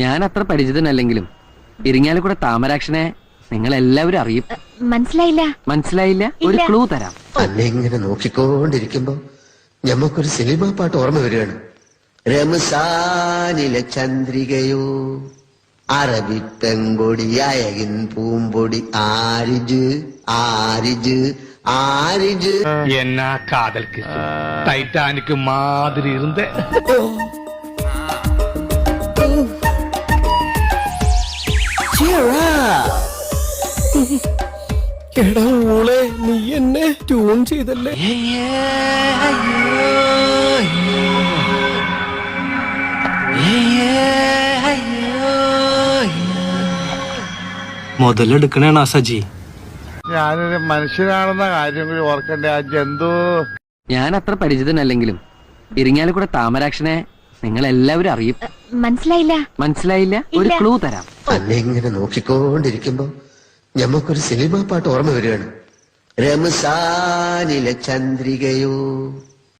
ഞാൻ അത്ര പരിചിതനല്ലെങ്കിലും ഇരിങ്ങാലക്കുട താമരാക്ഷനെ നിങ്ങൾ എല്ലാവരും അറിയും. മനസ്സിലായില്ല. മനസ്സിലായില്ല? ഒരു ക്ലൂ തരാം. അന്നെ ഇങ്ങനെ നോക്കിക്കൊണ്ടിരിക്കുമ്പോ ഞമ്മക്കൊരു സിനിമാ പാട്ട് ഓർമ്മ വരികയാണ്. റംസാനിലെ ചന്ദ്രികയോ അറബി പെങ്കൊടി അയകിൻ പൂമ്പൊടി ആരിജ് ആരിജ് ആരിജ് എന്നാ കാതൽക്ക് ടൈറ്റാനിക് மாதிரி இருந்த എടാ മോളെ, നീ എന്നെ ട്യൂൺ ചെയ്തല്ലേ? മുതലെടുക്കണേണ സജി. ഞാനൊരു മനുഷ്യനാണെന്ന കാര്യം കൂടി ഓർക്കണ്ടേ ആ ജന്തു. ഞാൻ അത്ര പരിചിതനല്ലെങ്കിലും ഇരിങ്ങാലക്കുട താമരാക്ഷനെ നിങ്ങൾ എല്ലാവരും അറിയും. മനസ്സിലായില്ല. മനസ്സിലായില്ല? ഒരു ക്ലൂ തരാം. അന്നെ ഇങ്ങനെ നോക്കിക്കൊണ്ടിരിക്കുമ്പോ ഞമ്മക്കൊരു സിനിമാ പാട്ട് ഓർമ്മ വരികയാണ്. റംസാനിലെ ചന്ദ്രികയോ